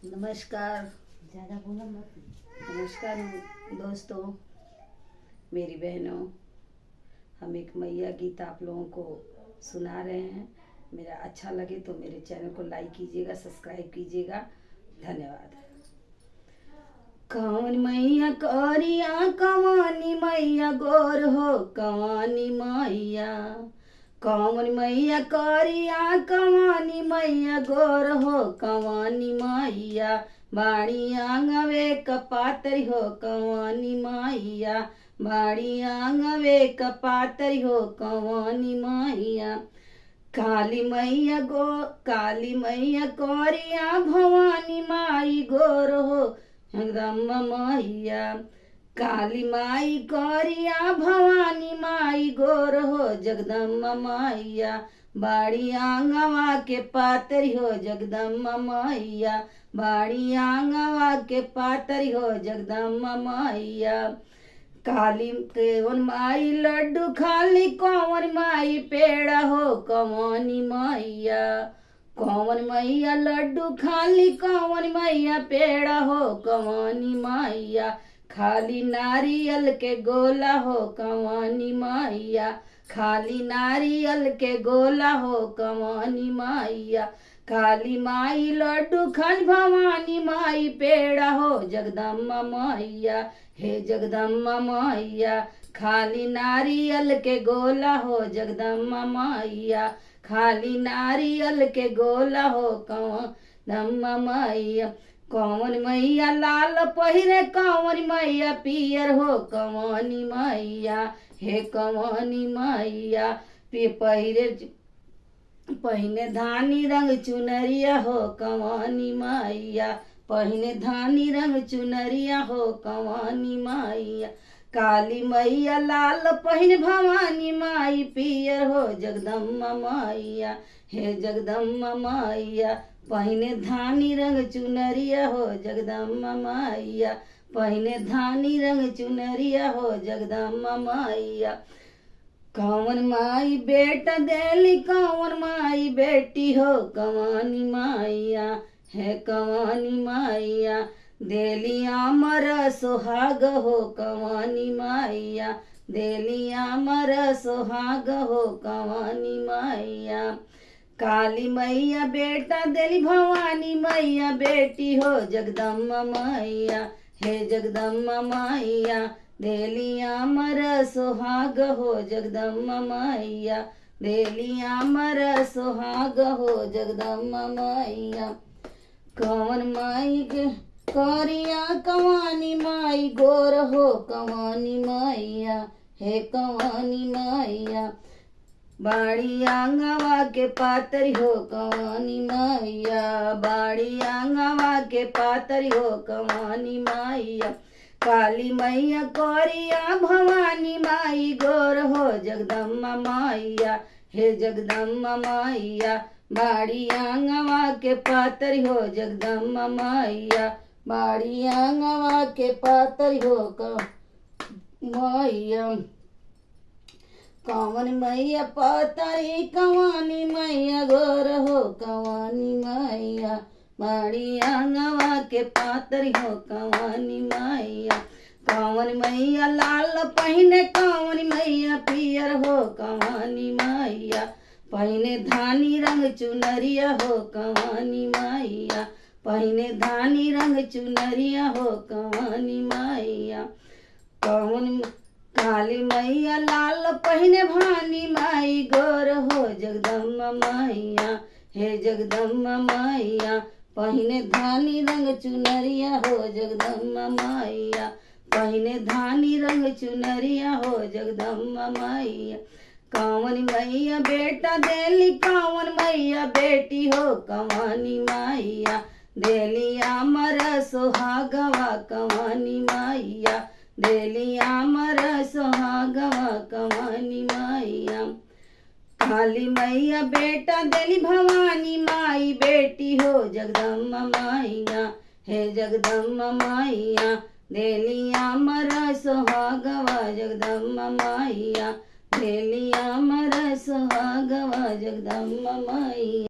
नमस्कार। ज़्यादा बोला मत। नमस्कार दोस्तों, मेरी बहनों, हम एक मैया गीत आप लोगों को सुना रहे हैं। मेरा अच्छा लगे तो मेरे चैनल को लाइक कीजिएगा, सब्सक्राइब कीजिएगा। धन्यवाद। कौन मैया करिया कवानी मैया गोर हो कवानी मैया, कौन मैया करिया कवानी मैया गोर हो कवानी मैया, बाड़ी आंगवे कपातरी हो कवानी मैया, बाड़ी आंगवे कपातरी हो कवानी मैया, काली मैया करिया भवानी माई गोर हो जगदम्बा मैया, काली माई करिया भवानी माई गोर हो जगदम्बा मैया, बाड़ी आंगवा के पातरी हो जगदम्बा मैया, बाड़ी आंगवा के पातरी हो जगदम्बा मैया, काली केवन माई लड्डू खाली कौन माई पेड़ा हो कवानी मैया, कौन मैया लड्डू खाली कौन मैया पेड़ा हो कवानी मैया, खाली नारियल के गोला हो कवानी मैया, खाली नारियल के गोला हो कवानी मैया, काली माई लड्डू खाली भवानी माई पेड़ा हो जगदम्बा मैया, हे जगदम्बा मैया, खाली नारियल के गोला हो जगदम्बा मैया, खाली नारियल के गोला हो कवानी मैया, कौन मैया लाल पहिरे कौन मैया पियर हो कवानी मैया, हे कवानी मैया पहिने धानी रंग चुनरिया हो कवानी मैया, पहिने धानी रंग चुनरिया हो कवानी मैया, काली मैया लाल पहिन भवानी माई पियर हो जगदम्बा मैया, हे जगदम्बा मैया, पहिने धानी रंग चुनरिया हो जगदम्बा मैया, पहिने धानी रंग चुनरिया हो जगदम्बा मैया, कौन माई बेटा देली कौन माई बेटी हो कवानी मैया, है कवानी मैया, देली अमर सुहाग हो कवानी मैया, देली अमर सुहाग हो कवानी मैया, काली मैया बेटा देली भवानी मैया बेटी हो जगदम्बा मैया, हे जगदम्बा मैया, देली अमर सुहाग हो जगदम्बा मैया, देली अमर सुहाग हो जगदम्बा मैया, कौन माई करिया कवानी माई गोर हो कवानी मैया, हे कवानी मैया, बाड़ी आंगवा के पातरी हो कवानी मैया, बाड़ी आंगवा के पातरी हो कवानी मैया, काली मैया करिया भवानी माई गोर हो जगदम्बा मैया, हे जगदम्बा मैया, बाड़ी आंगवा के पातरी हो जगदम्बा मैया, बाड़ी आंगवा के पातरी हो मैया, कौन मैया पातरी कवानी मैया गोर हो कवानी मैया, बाड़ी आंगवा के पातरी हो कवानी मैया, कौन मैया लाल पहिने कौन मैया पियर हो कवानी मैया, पहिने धानी रंग चुनरिया हो कवानी मैया, पहिने धानी रंग चुनरिया हो कवानी मैया, कौन काली मैया लाल पहिने भवानी माई गोर हो जगदम्बा मैया, हे जगदम्बा मैया, पहिने धानी रंग चुनरिया हो जगदम्बा मैया, पहिने धानी रंग चुनरिया हो जगदम्बा मैया, कौन मैया बेटा देली कौन मैया बेटी हो कवानी मैया, देली अमर सुहागवा कवानी मैया, देली अमर सुहागवा कवानी मैया, काली मैया बेटा देली भवानी माई बेटी हो जगदम्बा मैया, हे जगदम्बा मैया, देली अमर सुहागवा जगदम्बा मैया, देली अमर सुहागवा जगदम्बा मैया।